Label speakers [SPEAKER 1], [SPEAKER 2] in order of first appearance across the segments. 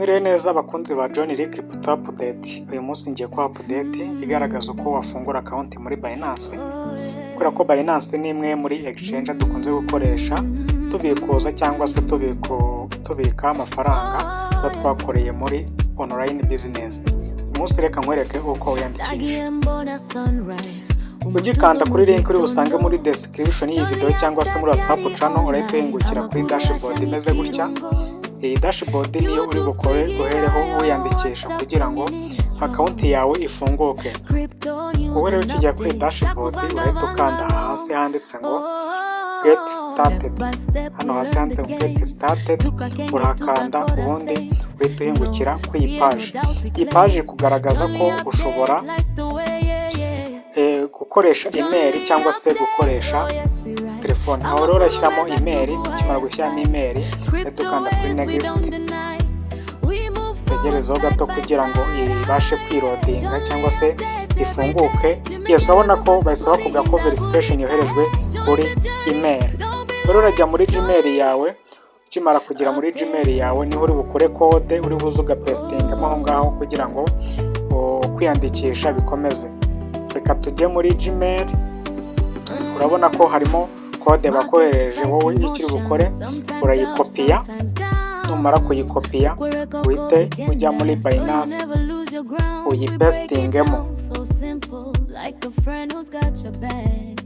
[SPEAKER 1] Mwiriwe neza abakunzi ba John Lee Crypto Update. Uyu munsi ngiye kuha update igaragaza uko wafungura account muri Binance. Kubera ko Binance ni imwe muri exchange dukunze gukoresha tubikuza cyangwa se tubika amafaranga tuba twakoreye muri online business. Uyu munsi reka nkwereke uko wiyandikisha. Ugikanda kuri link uri busange muri description y'iyi video cyangwa se muri WhatsApp channel urahita uhingukira kuri dashboard imeze gutya. Iyi dashboard niyo uri bukore uhereho wiyandikisha kugira ngo account yawe ifunguke. Wowe rero ukijya kuri dashboard urahita ukanda hasi handitse ngo get started. Hano hasi handitse ngo get started urakanda ubundi uhita uhingukira ku iyi page. Iyi page kugaragaza ko ushobora gukoresha email cyangwa se gukoresha telefone. Aho rero urashyiramo email, ukimara gushyiramo email uhita ukanda kuri next, tegerezaho gato kugira ngo ibashe kwirodinga cyangwa se ifunguke. Yes, urabona ko bahise bakubwira ko verification yoherejwe kuri email. Rero urajya muri Gmail yawe, ukimara kugera muri Gmail yawe niho uri bukore code uri buze ugapestingamo aho ngaho kugira ngo kwiyandikisha bikomeze. Reka tujye muri Gmail. Urabona ko harimo code bakohereje, wowe icyo uri bukore urayikopiya. Numara kuyikopiya uhite ujya muri Binance uyipestingemo.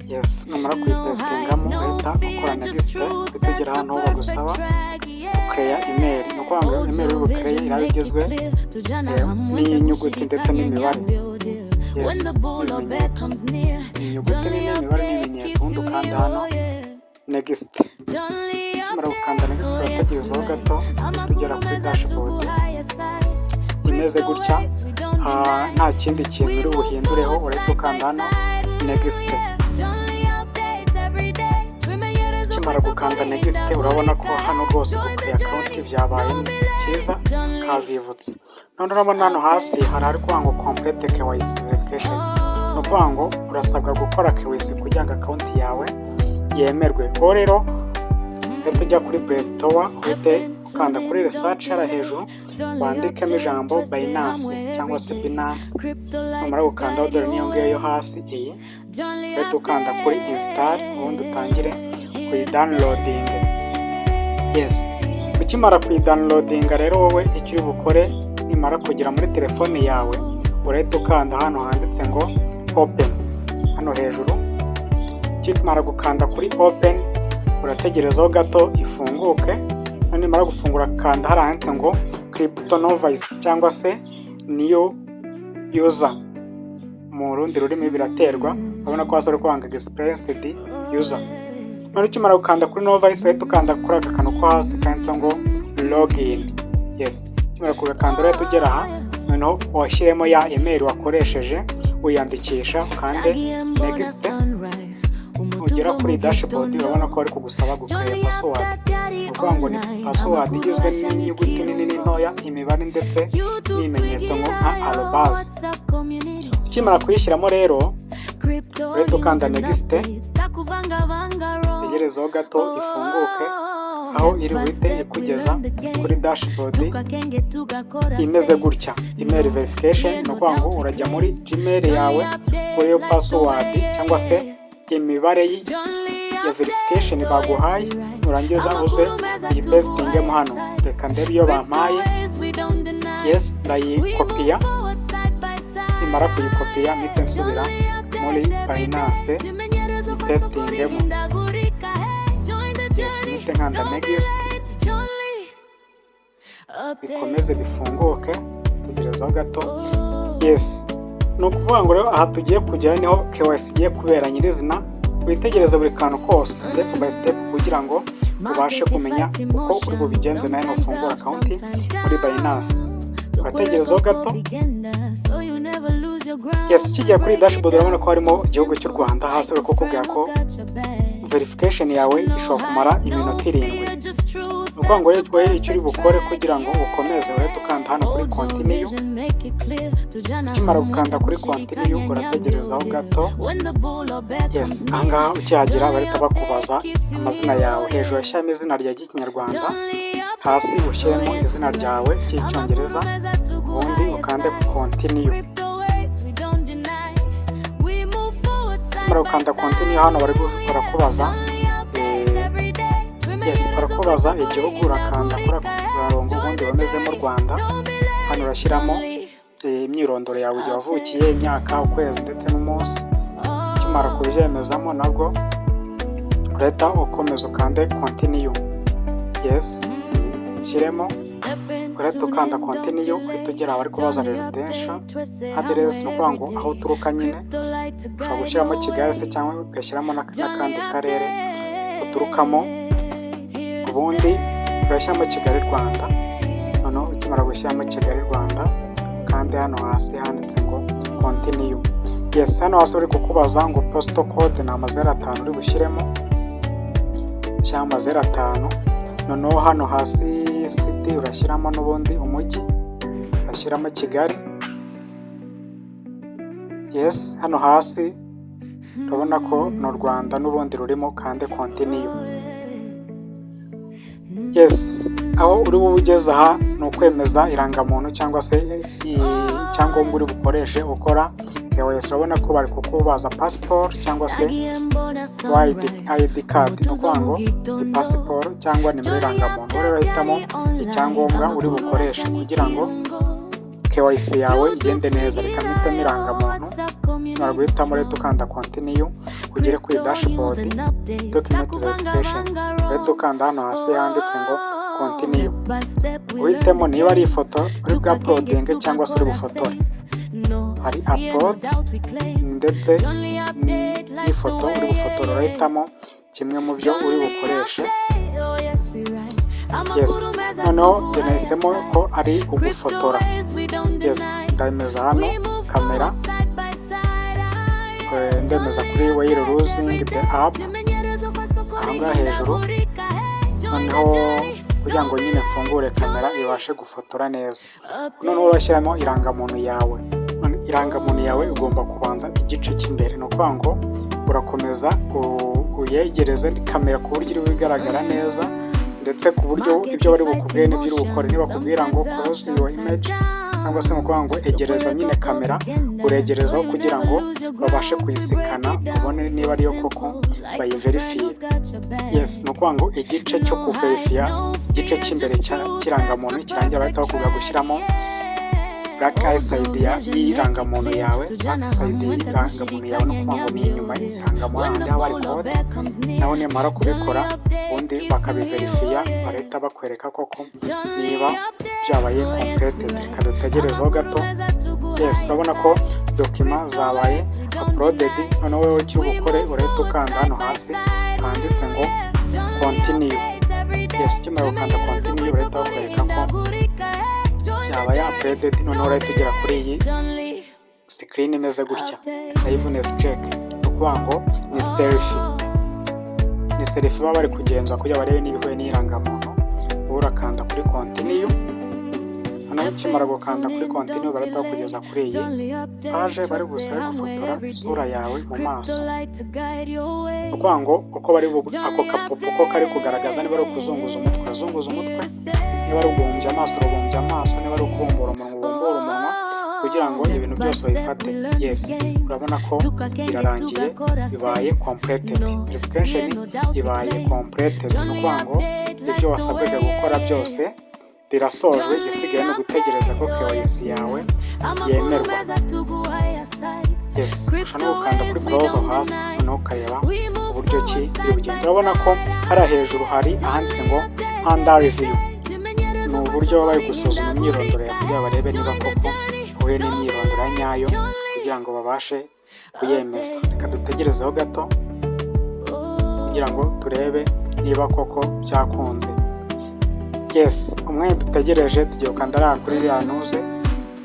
[SPEAKER 1] Yes, numara kuyipestingamo uhita ukora next, utugera hano bagusaba create email. Nuko ngo email uri bukreye irabe igizwe n'inyuguti ndetse n'imibare. Yes, inyuguti n'imibare n'ibimenyetso. Ubundi ukanda hano next. Ukimara gukanda next urategerezaho gato tugera kuri dashboard imeze gutya. Nta kindi kintu uri buhindureho, urahita ukanda hano next. Ukimara gukanda next urabona ko hano rwose gukora account byabaye cyiza kavivutse. None urabona hano hasi hari kuvuga ngo complete KYC verification. No kuvuga ngo urasabwa gukora KYC kugira ngo account yawe yemerwe. Ko rero tujya kuri Play Store uhite ukanda kuri research hara hejuru wandikemo ijambo Binance cyangwa se Binance. Numara gukanda dore niyo ngiyo hasi iyi, uhite ukanda kuri install ubundi utangire kuyidownloading. Yes, ukimara kuyidownloadinga rero wowe icyo uri bukore nimara kugera muri telefone yawe urahita ukanda hano handitse ngo open hano hejuru. Ukimara gukanda kuri open urategerezaho gato ifunguke. Nimara gufungura kanda hara handitse ngo crypto novice cyangwa se new user. Mu rundi rurimi biraterwa, urabona ko hasore kwanga expressed user. None ukimara gukanda kuri novice urahita ukanda kuri aka kantu ko hasi kanditse ngo login. Yes, ukimara kugakanda urahita ugera aha, noneho washyiremo ya email wakoresheje uyandikisha kandi next. Ugera kuri dashboard urabona ko bari kugusaba gukora password. Uvuga ngo ni password igizwe n'inyuguti nini n'intoya, imibare ndetse n'ibimenyetso nka arobase. Ukimara kuyishyiramo rero urahita ukanda next, tegerezaho gato ifunguke. Aho iri buhite ikugeza kuri dashboard imeze gutya, email verification. No kuvuga ngo urajya muri Gmail yawe kuri yo password cyangwa se imibare ya verification baguhaye, nurangiza uze uyipestingemo hano. Reka ndebe iyo bampaye. Yes, ndayikopiya. Nimara kuyikopiya mpite nsubira muri Binance ipestingemo. Yes, mpite nkanda next, bikomeze bifunguke, tegerezaho gato. Yes, no kuvuga ngo rero aha tugiye kugera niho KYC igiye kubera nyirizina. Witegereza buri kantu kose step by step kugira ngo ubashe kumenya uko uri bubigenze nawe ufungura account muri Binance. Urategerezaho gato. Yes, ukigera kuri dashboard urabona ko harimo igihugu cy'u Rwanda. Hasi bari kukubwira ko verification yawe ishobora kumara iminota 7. Nuko ngo rero icyo uri bukore kugira ngo ukomeze urahita ukanda hano kuri continue. Ukimara gukanda kuri continue urategerezaho gato. Yes, ahangaha ukihagera bahita bakubaza amazina yawe. Hejuru yashyiramo izina rya Kinyarwanda, hasi ushyiremo izina ryawe ry'icyongereza, ubundi ukande continue. Ukimara gukanda continue hano barakubaza barakubaza igihugu, urakanda kuri akarongo ubundi wemezemo Rwanda. Hano urashyiramo imyirondoro yawe, igihe wavukiye, imyaka, ukwezi ndetse n'umunsi. Ukimara kubyemezamo nabwo urahita ukomeza ukande continue. Shyiremo, urahita ukanda continue, uhita ugera aho bari kubaza residential address, ni ukuvuga ngo aho uturuka nyine. Ushobora gushyiramo Kigali se cyangwa ugashyiramo n'akandi karere uturukamo, ubundi ugashyiramo Kigali Rwanda. Noneho ukimara gushyiramo Kigali Rwanda kandi hano hasi handitse ngo continue. Hano hasi uri kukubaza ngo postal code ni 05 uri bushyiremo cyangwa 05. Noneho hano hasi city urashyiramo n'ubundi umujyi, urashyiramo Kigali. Hano hasi urabona ko n'u Rwanda n'ubundi rurimo, kandi continue. Aho uri bube ugeze aha ni ukwemeza irangamuntu cyangwa se icyangombwa uri bukoreshe ukora KYC. Urabona ko bari kukubaza passport cyangwa se ID card, ni ukuvuga ngo ni passport cyangwa nimero irangamuntu. Rero urahitamo icyangombwa uri bukoreshe kugira ngo KYC yawe igende neza. Reka mpitamo irangamuntu, mara guhitamo rero ukanda continue, ugere kuri dashboard document verification, rero ukanda hano hasi handitse ngo continue. Uhitemo niba ari ifoto uri bwa uploading cyangwa se uri bufotore. Hari upload ndetse n'ifoto uri bufotora, urahitamo kimwe mu byo uri bukoreshe. Noneho nahisemo ko ari ugufotora. Ndemeza hano kamera, ndemeza kuri while using the app ahangaha hejuru. Noneho kugira ngo nyine mfungure kamera ibashe gufotora neza. Noneho urashyiramo irangamuntu yawe. Irangamuntu yawe ugomba kubanza igice cy'imbere, ni ukuvuga ngo urakomeza uyegereze kamera ku buryo iri bigaragara neza, ndetse ku buryo ibyo bari bukubwiye n'ibyo uri bukore. Niba bakubwira ngo close your image cyangwa se ukuvuga ngo egereza nyine kamera, uregerezaho kugira ngo babashe kuyisikana, ubone niba ariyo koko bayiverifiye. Ni ukuvuga ngo igice cyo kuverifiya, igice cy'imbere cy'irangamuntu kirangira bahita bakubwira gushyiramo black side y'irangamuntu yawe. Black side y'irangamuntu yawe ni ukuvuga ngo ni inyuma y'irangamuntu handi haba hari code. Naho nimara kubikora ubundi bakabiverifiya, barahita bakwereka koko niba byabaye completed. Reka dutegerezeho gato. Urabona ko document zabaye uploaded. Noneho wowe icyo ubukore urahita ukanda hano hasi handitse ngo continue. Ukimara gukanda continue urahita bakwereka ko byabaye uploaded. Noneho urahita ugera kuri iyi screen imeze gutya, liveness check, ni ukuvuga ngo ni selfie. Ni selfie baba bari kugenzura kugira barebe niba ihuye n'irangamuntu. Urakanda kuri continue. Noneho ukimara gukanda kuri continue barahita bakugeza kuri iyi page bari gusabe gufotora isura yawe mu maso. Ni ukuvuga ngo uko bari ako kapupo ko kari kugaragaza niba ari ukuzunguza umutwe urazunguza umutwe, niba ari uguhumbya amaso urabumbya amaso, niba ari ukubumbura umunwa ubumbura umunwa, kugira ngo ibintu byose babifate. Urabona ko birarangiye, bibaye completed. Verification ibaye completed, ni ukuvuga ngo ibyo wasabwaga gukora byose birasojwe. Igisigaye ni ugutegereza ko KYC yawe yemerwa. Ushobora no gukanda kuri browser hasi, noneho ukareba uburyo ki biri bugenda. Urabona ko hariya hejuru hari ahanditse ngo under review. Ni uburyo baba bari gusuzuma imyirondoro yawe kugira barebe niba koko uhuye n'imyirondoro ya nyayo kugira ngo babashe kuyemeza. Reka dutegerezeho gato kugira ngo turebe niba koko byakunze. Umwanya dutegereje tugiye gukanda hariya kuri iriya ntuze,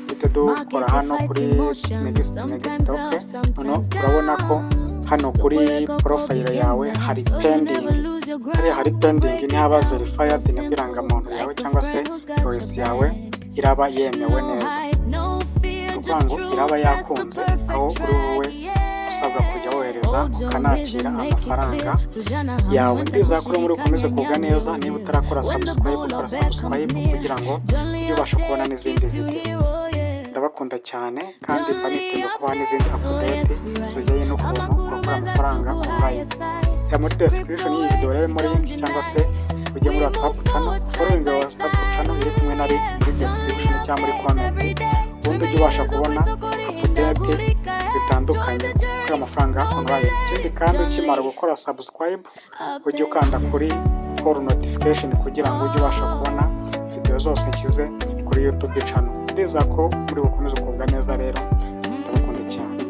[SPEAKER 1] duhite dukora hano kuri next. Noneho urabona ko hano kuri profile yawe hari pending. Hariya hari pending ni haba verified, nibwo irangamuntu yawe cyangwa se KYC yawe iraba yemewe neza. Ni ukuvuga ngo iraba yakunze, aho uri wowe usabwa kujya wohereza ukanakira amafaranga yawe. Ndizakora muri ukomeze kugwa neza. Niba utarakora subscribe, ukora subscribe kugira ngo ujye ubasha kubona n'izindi video. Ndabakunda cyane kandi mba niteguye kubaha n'izindi update zijyanye n'ukuntu urakora amafaranga online. Ya muri description y'iyi video rero muri link cyangwa se ujye muri WhatsApp channel, following our WhatsApp channel iri kumwe na link muri description cyangwa muri comment. Ubundi ujye ubasha kubona update zitandukanye kuri amafaranga online. Ikindi kandi ukimara gukora subscribe ujye ukanda kuri all notification kugira ngo ujye ubasha kubona video zose nshyize kuri YouTube channel. Ndizera ko muri bukomeze kugubwa neza rero. Ndabakunda cyane.